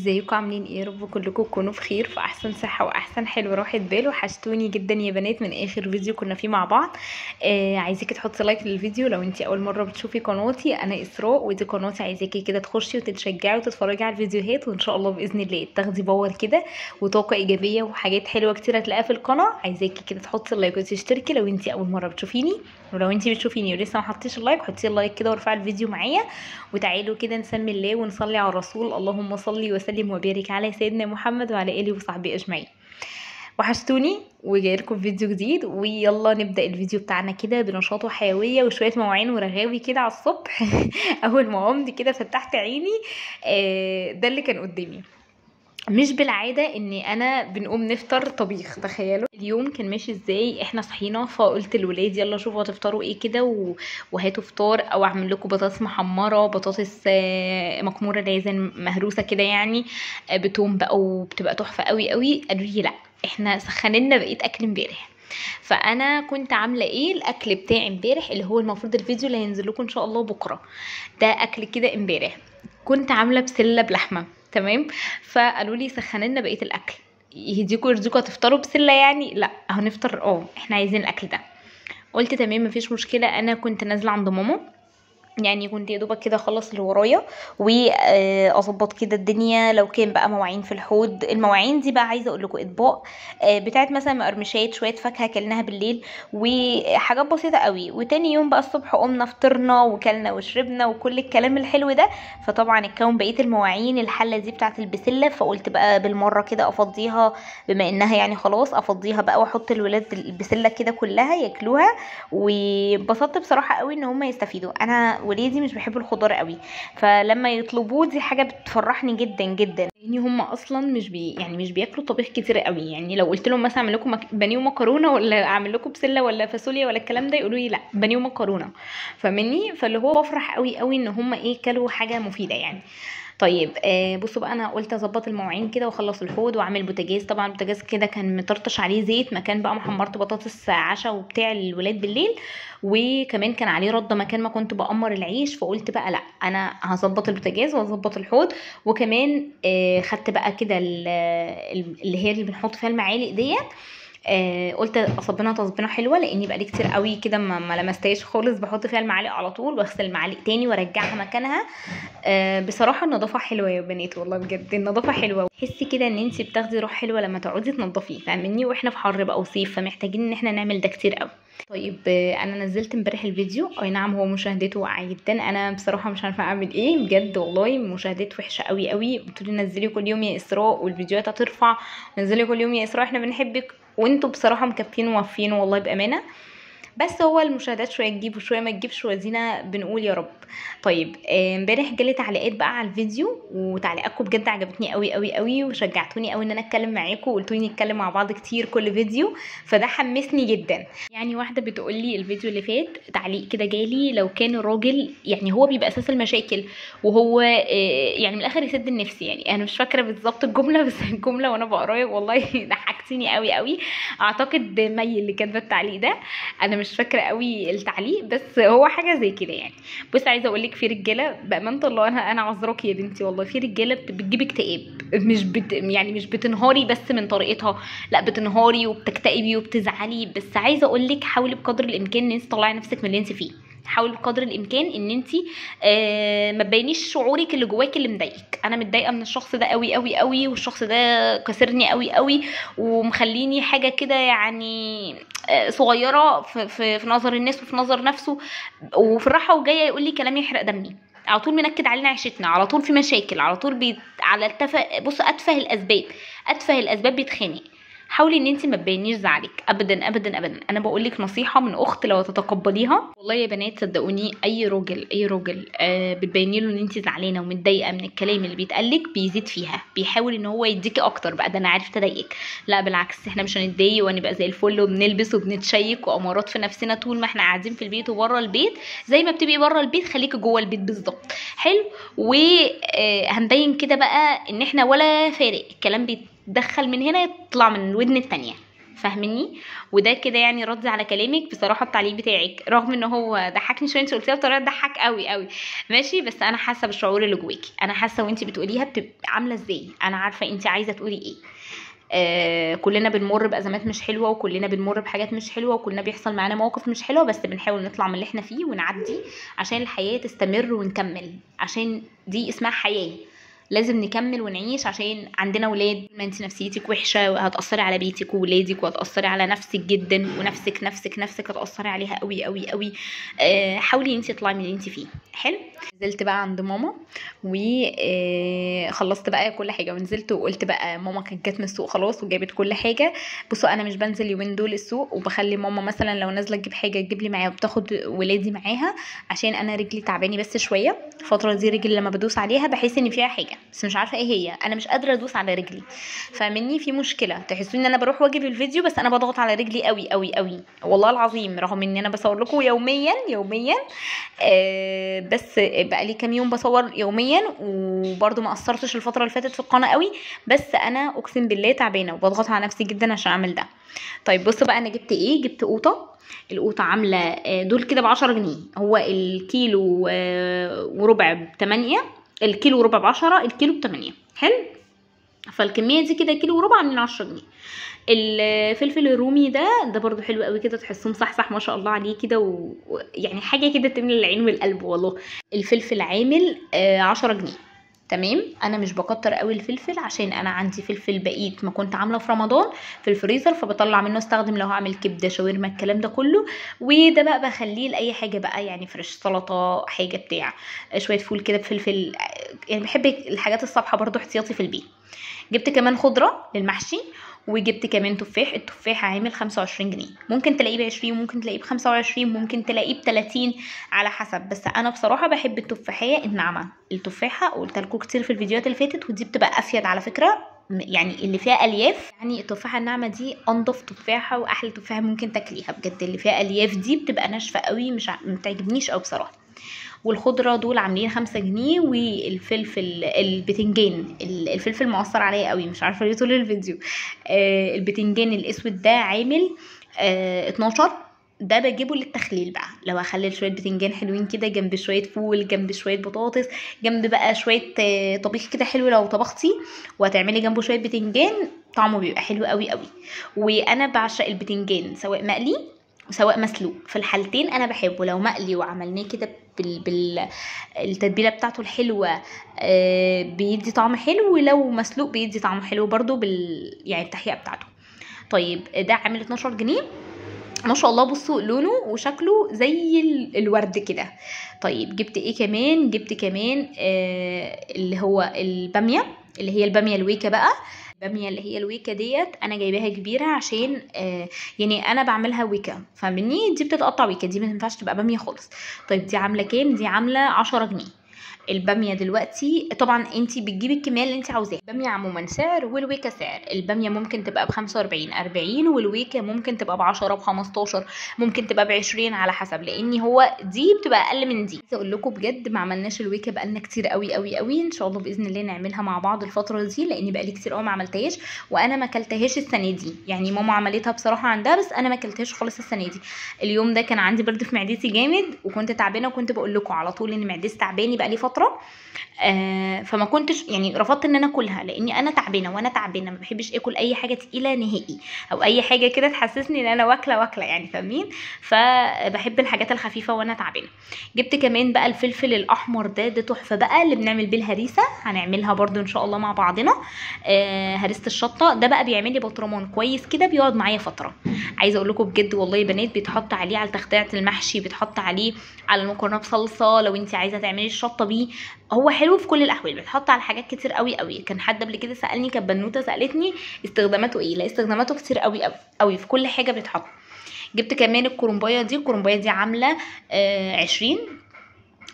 ازيكم عاملين ايه؟ يا رب كلكم تكونوا بخير في احسن صحه واحسن حلو راحه بال. وحشتوني جدا يا بنات من اخر فيديو كنا فيه مع بعض. عايزاكي تحطي لايك للفيديو لو انتي اول مره بتشوفي قناتي. انا اسراء ودي قناتي، عايزاكي كده تخشي وتتشجعي وتتفرجي على الفيديوهات، وان شاء الله باذن الله تاخدي باور كده وطاقه ايجابيه وحاجات حلوه كتير هتلاقيها في القناه. عايزاكي كده تحطي اللايك وتشتركي لو انتي اول مره بتشوفيني، ولو انتي بتشوفيني ولسه ما حطيتيش اللايك حطي اللايك كده وارفعي الفيديو معايا. وتعالوا كده نسمي الله ونصلي على الرسول. اللهم صل وسلم وبارك على سيدنا محمد وعلى اله وصحبه اجمعين. وحشتوني وجايلكم فيديو جديد، ويلا نبدا الفيديو بتاعنا كده بنشاط وحيويه وشويه مواعين ورغاوي كده على الصبح. اول ما قمت كده فتحت عيني، ده اللي كان قدامي. مش بالعاده اني انا بنقوم نفطر طبيخ. تخيلوا اليوم كان ماشي ازاي. احنا صحينا فقلت للولاد يلا شوفوا هتفطروا ايه كده وهاتوا فطار، او اعمل لكم بطاطس محمره، بطاطس مكموره اللي هي زي مهروسه كده يعني، بتوم بقى وبتبقى تحفه قوي قوي. قالوا لي لا احنا سخننا بقيت اكل امبارح. فانا كنت عامله ايه الاكل بتاعي امبارح اللي هو المفروض الفيديو اللي هينزل لكم ان شاء الله بكره. ده اكل كده امبارح كنت عامله بسله بلحمه. تمام. فقالوا لي سخننا بقيه الاكل، يهديكوا يرضيكوا هتفطروا بسله يعني؟ لا هنفطر، احنا عايزين الاكل ده. قلت تمام مفيش مشكله. انا كنت نازله عند ماما، يعني كنت يا دوبك كده اخلص اللي ورايا واظبط كده الدنيا. لو كان بقى مواعين في الحوض، المواعين دي بقى عايزه اقول لكم اطباق بتاعت مثلا مقرمشات، شويه فاكهه كلناها بالليل وحاجات بسيطه قوي. وتاني يوم بقى الصبح قمنا فطرنا وكلنا وشربنا وكل الكلام الحلو ده. فطبعا اتكون بقيه المواعين الحله دي بتاعت البسله، فقلت بقى بالمره كده افضيها، بما انها يعني خلاص افضيها بقى واحط الولاد البسله كده كلها ياكلوها. وبسطت بصراحه قوي ان هم يستفيدوا. انا ولادي مش بيحبوا الخضار قوي، فلما يطلبوه دي حاجه بتفرحني جدا جدا، لان هم اصلا مش بياكلوا طبيخ كتير قوي. يعني لو قلت لهم مثلا اعمل لكم بانيه ومكرونه ولا اعمل لكم بسله ولا فاصوليا ولا الكلام ده، يقولوا لي لا بانيه ومكرونه. فمني فاللي هو بفرح قوي قوي ان هم كلوا حاجه مفيده يعني. طيب بصوا بقى، انا قلت اظبط المواعين كده واخلص الحوض واعمل بوتاجاز. طبعا البوتاجاز كده كان مطرطش عليه زيت مكان بقى ما حمرت بطاطس عشاء وبتاع الولاد بالليل، وكمان كان عليه رده مكان ما كنت بأمر العيش. فقلت بقى لا انا هظبط البوتاجاز واظبط الحوض. وكمان خدت بقى كده اللي هي اللي بنحط فيها المعالق ديت. قلت اصبنها تصبينه حلوه، لاني بقالي كتير قوي كده ما لمستهاش خالص. بحط فيها المعالق على طول واغسل المعالق تاني وارجعها مكانها. بصراحه النظافه حلوه يا بنات، والله بجد النظافه حلوه. تحسي كده ان انت بتاخدي روح حلوه لما تقعدي تنظفي، فاهمني؟ واحنا في حر بقى وصيف فمحتاجين ان احنا نعمل ده كتير قوي. طيب انا نزلت امبارح الفيديو، اي نعم هو مشاهدته واقعه جدا. انا بصراحه مش عارفه اعمل ايه بجد، والله مشاهدات وحشه قوي قوي. بتقولي نزلي كل يوم يا اسراء والفيديوهات هترفع، نزلي كل يوم يا اسراء احنا بنحبك، وانتوا بصراحه مكفين وموفين والله بامانه. بس هو المشاهدات شويه تجيب وشويه ما تجيبش، وزينه بنقول يا رب. طيب امبارح جالي تعليقات بقى على الفيديو، وتعليقاتكم بجد عجبتني قوي قوي قوي، وشجعتوني قوي ان انا اتكلم معاكم وقلتولي نتكلم مع بعض كتير كل فيديو، فده حمسني جدا. يعني واحده بتقول لي الفيديو اللي فات تعليق كده جالي، لو كان الراجل يعني هو بيبقى اساس المشاكل وهو يعني من الاخر يسد النفس. يعني انا مش فاكره بالظبط الجمله، بس الجمله وانا بقراها والله ضحكتني قوي قوي. اعتقد مي اللي كاتبه التعليق ده، انا مش فاكره قوي التعليق بس هو حاجه زي كده يعني. بص عايزه اقول لك في رجاله بامانه الله، انا عذراكي يا بنتي والله، في رجاله بتجيب اكتئاب. يعني مش بتنهاري بس من طريقتها، لا بتنهاري وبتكتئبي وبتزعلي. بس عايزه اقول لك حاولي بقدر الامكان ان انت تطلعي نفسك من اللي انت فيه. حاولي بقدر الامكان ان انت ما تبينيش شعورك اللي جواك اللي مضايقك. انا متضايقه من الشخص ده قوي قوي قوي، والشخص ده كسرني قوي قوي ومخليني حاجه كده يعني صغيره في نظر الناس وفي نظر نفسه، وفي الراحه وجايه يقول لي كلام يحرق دمي. على طول منكد علينا عيشتنا، على طول في مشاكل، على طول على بص اتفه الاسباب بيتخانق. حاولي ان انت ما تبينيش زعلك ابدا ابدا ابدا. انا بقول لك نصيحه من اخت لو تتقبليها والله يا بنات صدقوني، اي راجل بتبيني له ان انت زعلانه ومتضايقه من الكلام اللي بيتقالك بيزيد فيها، بيحاول ان هو يديكي اكتر بقى. ده انا عارف تضايقك، لا بالعكس احنا مش هنتضايق ونبقى زي الفل وبنلبس وبنتشيك وامارات في نفسنا طول ما احنا قاعدين في البيت وبره البيت. زي ما بتبقي بره البيت خليكي جوه البيت بالظبط. حلو. وهنبين كده بقى ان احنا ولا فارق الكلام بيتدخل من هنا يطلع من الودن التانية. فاهمني؟ وده كده يعني رد على كلامك. بصراحه التعليق بتاعك رغم ان هو ضحكني شويه، انت قلتيها بطريقه تضحك قوي قوي ماشي، بس انا حاسه بالشعور اللي جواكي، انا حاسه وانت بتقوليها بتبقى عامله ازاي، انا عارفه انت عايزه تقولي ايه. كلنا بنمر بأزمات مش حلوة، وكلنا بنمر بحاجات مش حلوة، وكلنا بيحصل معانا مواقف مش حلوة، بس بنحاول نطلع من اللي احنا فيه ونعدي عشان الحياة تستمر ونكمل، عشان دي اسمها حياة، لازم نكمل ونعيش عشان عندنا ولاد. ما انت نفسيتك وحشة وهتأثري على بيتك وولادك، وهتأثري على نفسك جدا، ونفسك نفسك هتأثري عليها قوي قوي قوي. حاولي انت تطلعي من اللي انت فيه. حلو. نزلت بقى عند ماما وخلصت بقى كل حاجه، ونزلت وقلت بقى ماما كانت جت من السوق خلاص وجابت كل حاجه. بصوا انا مش بنزل اليومين دول السوق، وبخلي ماما مثلا لو نازله تجيب حاجه تجيب لي معاها، وبتاخد ولادي معاها عشان انا رجلي تعباني بس شويه الفتره دي. رجلي لما بدوس عليها بحس ان فيها حاجه، بس مش عارفه ايه هي، انا مش قادره ادوس على رجلي، فمني في مشكله. تحسوا ان انا بروح واجي الفيديو بس انا بضغط على رجلي قوي قوي قوي والله العظيم، رغم ان انا بصور لكم يوميا بس بقى لي كام يوم بصور يوميا، وبرده ما قصرتش الفتره اللي فاتت في القناه قوي، بس انا اقسم بالله تعبانه وبضغط على نفسي جدا عشان اعمل ده. طيب بصوا بقى انا جبت ايه. جبت قوطه، القوطه عامله دول كده ب10 جنيه، هو الكيلو وربع ب8، الكيلو وربع ب10، الكيلو ب8. حلو. فالكميه دي كده كيلو وربع من 10 جنيه. الفلفل الرومي ده برضو حلو قوي كده، تحسوه مصحصح ما شاء الله عليه كده، يعني حاجه كده تملي العين والقلب والله. الفلفل عامل 10 جنيه. تمام. انا مش بكتر قوي الفلفل عشان انا عندي فلفل بقيت ما كنت عامله في رمضان في الفريزر، فبطلع منه استخدم لو هعمل كبده شاورما الكلام ده كله، وده بقى بخليه لاي حاجه بقى، يعني فريش سلطه حاجه بتاع شويه فول كده بفلفل، يعني بحب الحاجات الصبحه برضو احتياطي في البيت. جبت كمان خضره للمحشي، وجبت كمان تفاح. التفاح عامل 25 جنيه، ممكن تلاقيه ب20 وممكن تلاقيه ب25 ممكن تلاقيه ب30 على حسب، بس انا بصراحه بحب التفاحيه الناعمه. التفاحه قلت لكم كتير في الفيديوهات اللي فاتت، ودي بتبقى افيد على فكره، يعني اللي فيها الياف، يعني التفاحه الناعمه دي انضف تفاحه واحلى تفاحه ممكن تاكليها بجد. اللي فيها الياف دي بتبقى ناشفه قوي، مش بتعجبنيش قوي بصراحه. والخضره دول عاملين 5 جنيه. والفلفل البتنجان، الفلفل مؤثر عليا قوي مش عارفه ليه طول الفيديو. البتنجان الاسود ده عامل 12. ده بجيبه للتخليل بقى، لو هخلل شويه بتنجان حلوين كده جنب شويه فول جنب شويه بطاطس جنب بقى شويه طبيخ كده حلو، لو طبختي وهتعملي جنبه شويه بتنجان طعمه بيبقى حلو قوي قوي. وانا بعشق البتنجان سواء مقلي سواء مسلوق، في الحالتين انا بحبه. لو مقلي وعملناه كده بالتتبيله بتاعته الحلوه بيدي طعم حلو، ولو مسلوق بيدي طعم حلو برضو يعني التحقيقه بتاعته. طيب ده عامل 12 جنيه ما شاء الله. بصوا لونه وشكله زي الورد كده. طيب جبت ايه كمان. جبت كمان اللي هو الباميه، اللي هي الباميه الويكه بقى. الباميه اللي هي الويكه ديت انا جايباها كبيره عشان يعني انا بعملها ويكه، فاهمني؟ دي بتتقطع ويكه، دي ما تنفعش تبقى باميه خالص. طيب دي عامله كام؟ دي عامله 10 جنيه. الباميه دلوقتي طبعا انت بتجيبي الكميه اللي انت عاوزاها. الباميه عموما سعر والويكه سعر. الباميه ممكن تبقى ب45 40، والويكه ممكن تبقى ب10 ب15 ممكن تبقى ب20 على حسب، لان هو دي بتبقى اقل من دي. عايزه اقول لكم بجد ما عملناش الويكه بقالنا كتير قوي قوي قوي، ان شاء الله باذن الله نعملها مع بعض الفتره دي، لان بقالي كتير قوي ما عملتهاش، وانا ما اكلتهاش السنه دي. يعني ماما عملتها بصراحه عندها، بس انا ما اكلتهاش خالص السنه دي. اليوم ده كان عندي برد في معدتي جامد، وكنت تعبانه، وكنت بقول لكم على طول ان معدتي تعباني بقالي فتره. فما كنتش يعني رفضت ان انا اكلها، لاني انا تعبانه، وانا تعبانه ما بحبش اكل اي حاجه تقيله نهائي، او اي حاجه كده تحسسني ان انا واكله يعني، فاهمين؟ فبحب الحاجات الخفيفه وانا تعبانه. جبت كمان بقى الفلفل الاحمر ده تحفه بقى، اللي بنعمل بيه الهريسه، هنعملها برضو ان شاء الله مع بعضنا. هريسه الشطه ده بقى بيعمل لي بطرمان كويس كده، بيقعد معايا فتره. عايزه اقول لكم بجد والله يا بنات، بيتحط عليه على تخديعه المحشي، بيتحط عليه على المكرونه بصلصه، لو انت عايزه تعملي الشطه بيه هو حلو في كل الاحوال. بيتحط على حاجات كتير قوي قوي. كان حد قبل كده سالني، كانت بنوته سالتني استخداماته ايه، لا استخداماته كتير قوي قوي قوي في كل حاجه بيتحط. جبت كمان الكرنبايه دي عامله 20.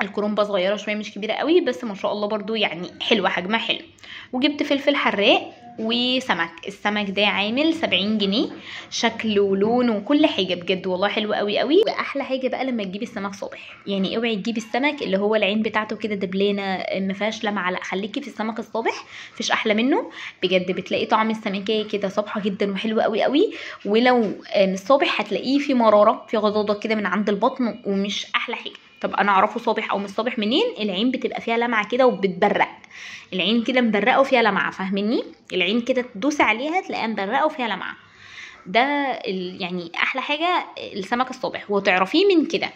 الكرنبه صغيره شويه مش كبيره قوي، بس ما شاء الله برضو يعني حلوه، حجمها حلو. وجبت فلفل حراق وسمك. السمك ده عامل 70 جنيه، شكل ولون وكل حاجه بجد والله حلو قوي قوي. واحلى حاجه بقى لما تجيبي السمك صبح، يعني اوعي تجيبي السمك اللي هو العين بتاعته كده دبلانه ما فيهاش لمعه، لا خليكي في السمك الصبح، مفيش احلى منه بجد. بتلاقي طعم السمكيه كده صبحه جدا وحلو قوي قوي. ولو الصبح هتلاقيه في مراره، في غضاضه كده من عند البطن ومش احلى حاجه. طب انا اعرفه صابح او مش صابح منين؟ العين بتبقى فيها لمعه كده وبتبرق، العين كده مبرقه وفيها لمعه، فاهمني؟ العين كده تدوسي عليها تلاقيها مبرقه وفيها لمعه. ده يعني احلى حاجه السمك الصبح وتعرفيه من كده.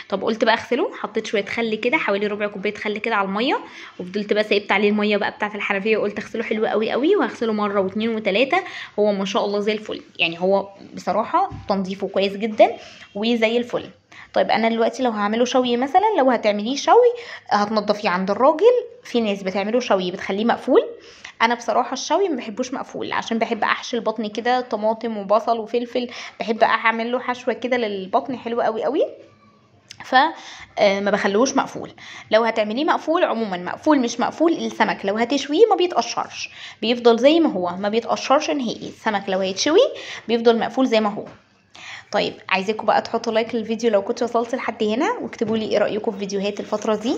طب قلت بقى اغسله، حطيت شويه خل كده، حوالي ربع كوبايه خل كده على الميه، وفضلت بقى سيبت عليه الميه بقى بتاعه الحنفيه، وقلت اغسله حلو قوي قوي، وهغسله مره واثنين وثلاثه. هو ما شاء الله زي الفل، يعني هو بصراحه تنظيفه كويس جدا وزي الفل. طيب انا دلوقتي لو هعمله شوي مثلا، لو هتعمليه شوي هتنضفيه عند الراجل. في ناس بتعمله شوي بتخليه مقفول، انا بصراحه الشوي ما بحبوش مقفول، عشان بحب احشي البطن كده طماطم وبصل وفلفل، بحب اعمل له حشوه كده للبطن حلوه قوي قوي، فما بخلوش مقفول. لو هتعمليه مقفول، عموما مقفول مش مقفول، السمك لو هتشويه ما بيتقشرش، بيفضل زي ما هو، ما بيتقشرش نهائي. السمك لو هيتشوي بيفضل مقفول زي ما هو. طيب عايزاكم بقى تحطوا لايك للفيديو لو كنت وصلت لحد هنا، واكتبوا لي ايه رايكم في فيديوهات الفتره دي.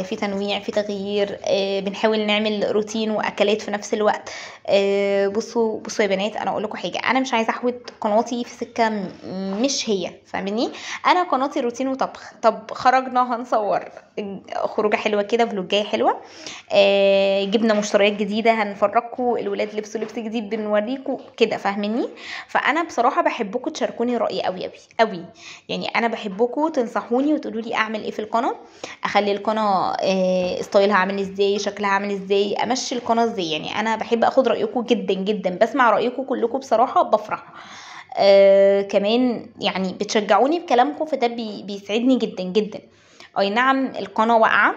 في تنويع، في تغيير، بنحاول نعمل روتين واكلات في نفس الوقت. بصوا يا بنات، انا اقول لكم حاجه، انا مش عايزه احود قناتي في سكه مش هي، فاهمني؟ انا قناتي روتين وطبخ. طب خرجنا هنصور خروجه حلوه كده، فلوجايه حلوه، جبنا مشتريات جديده هنفرجكم، الولاد لبسوا لبس جديد بنوريكم كده، فاهميني؟ فانا بصراحه بحبكم تشاركوني رايي قوي قوي قوي، يعني انا بحبكم تنصحوني وتقولوا لي اعمل ايه في القناه، اخلي القناه ستايلها عامل ازاي، شكلها عامل ازاي، امشي القناه ازاي. يعني انا بحب اخد رايكم جدا جدا، بسمع رايكم كلكم بصراحه بفرح. كمان يعني بتشجعوني بكلامكم، فده بيسعدني جدا جدا. اي نعم القناه واقعه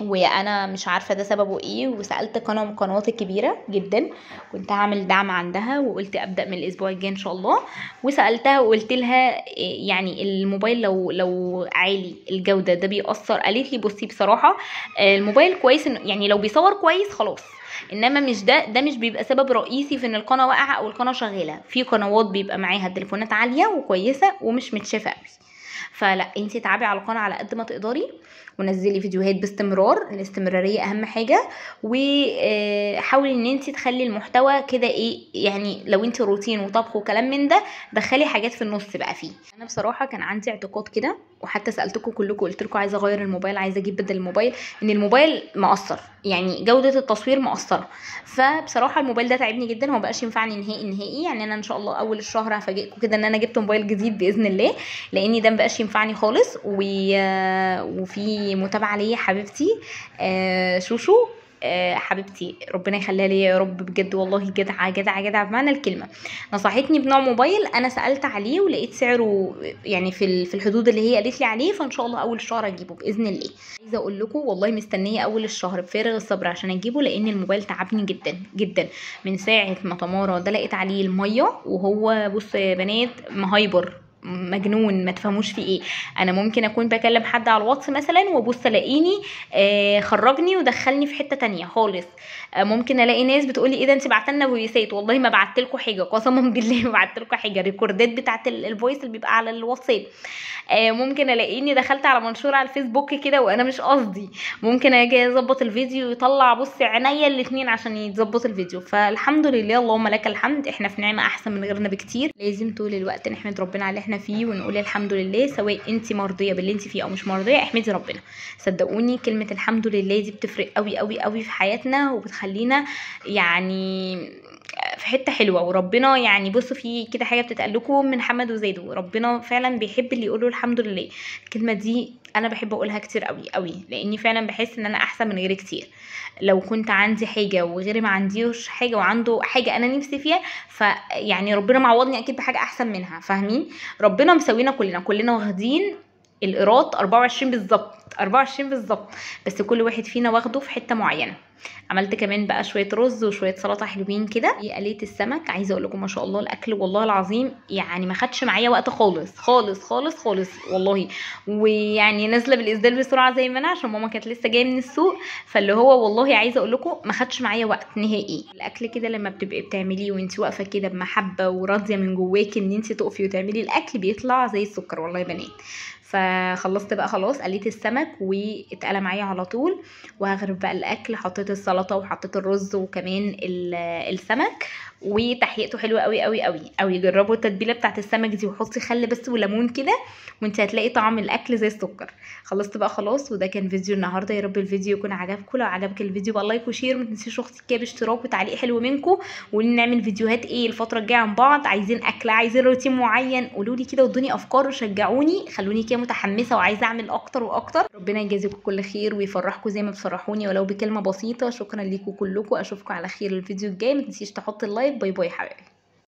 وانا مش عارفه ده سببه ايه، وسالت قناه من القنوات الكبيره جدا، كنت هعمل دعم عندها وقلت ابدا من الاسبوع الجاي ان شاء الله، وسالتها وقلت لها يعني الموبايل لو عالي الجوده ده بيأثر؟ قالت لي بصي بصراحه الموبايل كويس، يعني لو بيصور كويس خلاص، انما مش ده مش بيبقى سبب رئيسي في ان القناه واقعه او القناه شغاله. في قنوات بيبقى معاها تليفونات عاليه وكويسه ومش متشافه قوي. فلا، انتي تعبي على القناه على قد ما تقدري، ونزلي فيديوهات باستمرار، الاستمراريه اهم حاجه، وحاولي ان انتي تخلي المحتوى كده ايه، يعني لو انتي روتين وطبخ وكلام من ده، دخلي حاجات في النص بقى فيه. انا بصراحه كان عندي اعتقاد كده، وحتى سالتكم كلكم قلت لكم عايزه اغير الموبايل، عايزه اجيب بدل الموبايل، ان الموبايل مقصر، يعني جوده التصوير مقصره. فبصراحه الموبايل ده تعبني جدا، هو مبقاش ينفعني نهائي نهائي. يعني انا ان شاء الله اول الشهر هفاجئكم كده ان انا جبت موبايل جديد باذن الله، لاني ده مبقاش ينفعني خالص. وفي متابعه ليا حبيبتي شوشو، حبيبتي ربنا يخليها لي يا رب، بجد والله جدعه جدعه جدعه بمعنى الكلمه، نصحتني بنوع موبايل انا سالت عليه ولقيت سعره يعني في الحدود اللي هي قالت لي عليه، فان شاء الله اول الشهر اجيبه باذن الله. عايزه اقول لكم والله مستنيه اول الشهر بفارغ الصبر عشان اجيبه، لان الموبايل تعبني جدا جدا من ساعه ما تمارا دلقت عليه الميه، وهو بصوا يا بنات مهايبر مجنون، ما تفهموش في ايه. انا ممكن اكون بكلم حد على الواتس مثلا وابص الاقيني خرجني ودخلني في حته تانية خالص. ممكن الاقي ناس بتقولي ايه ده انت بعتلنا فويسات، والله ما بعتلكوا حاجه، قسما بالله ما بعتلكوا حاجه، ريكوردات بتاعت الفويس اللي بيبقى على الواتساب. ممكن الاقيني دخلت على منشور على الفيسبوك كده وانا مش قصدي، ممكن اجي اظبط الفيديو يطلع بصي عينيا الاتنين عشان يتظبط الفيديو. فالحمد لله، اللهم لك الحمد، احنا في نعمه احسن من غيرنا بكتير. لازم طول الوقت نحمد ربنا على اللي احنا فيه ونقول الحمد لله، سواء انت مرضيه باللي انت فيه او مش مرضيه، احمدي ربنا. صدقوني كلمه الحمد لله دي بتفرق قوي قوي قوي في حياتنا، وبتخلينا يعني في حته حلوه. وربنا يعني بصوا في كده حاجه بتتقال لكم من حمد وزاده، ربنا فعلا بيحب اللي يقولوا الحمد لله. الكلمه دي انا بحب اقولها كتير قوي قوي، لاني فعلا بحس ان انا احسن من غيري كتير. لو كنت عندي حاجه وغيري ما عنديش حاجه وعنده حاجه انا نفسي فيها، فيعني ربنا معوضني اكيد بحاجه احسن منها، فاهمين؟ ربنا مسوينا كلنا واخدين القيراط 24 بالظبط، 24 بالظبط، بس كل واحد فينا واخده في حته معينه. عملت كمان بقى شويه رز وشويه سلطه حلوين كده. قليت السمك، عايزه اقول لكم ما شاء الله الاكل والله العظيم يعني ما خدش معايا وقت خالص خالص خالص خالص والله. ويعني نازله بالاسدال بسرعه زي ما انا، عشان ماما كانت لسه جايه من السوق، فاللي هو والله عايزه اقول لكم ما خدش معايا وقت نهائي. الاكل كده لما بتبقي بتعمليه وانت واقفه كده بمحبه وراضيه من جواكي ان انت تقفي وتعملي الاكل، بيطلع زي السكر والله يا بنات. فخلصت بقى خلاص، قليت السمك واتقلى معايا على طول، وهغرف بقى الاكل. حطيت السلطه وحطيت الرز وكمان السمك، وتحقيقته حلوه قوي قوي قوي قوي. جربوا التتبيله بتاعت السمك دي وحطي خل بس وليمون كده، وانت هتلاقي طعم الاكل زي السكر. خلصت بقى خلاص، وده كان فيديو النهارده. يا رب الفيديو يكون عجبكم. لو عجبك الفيديو بقى لايك وشير، ما تنسيش اختي كده باشتراك وتعليق حلو منكم. ونعمل فيديوهات ايه الفتره الجايه عن بعض، عايزين اكله، عايزين روتين معين، قولوا لي كده وادوني افكار وشجعوني، خلوني كده متحمسه وعايزه اعمل اكتر واكتر. ربنا يجازيكم كل خير ويفرحكم زي ما بتفرحوني ولو بكلمه بسيطه. شكرا ليكم كلكم، اشوفكم على خير الفيديو الجاي. ما تنسيش تحط اللايك. باي باي حبايبي.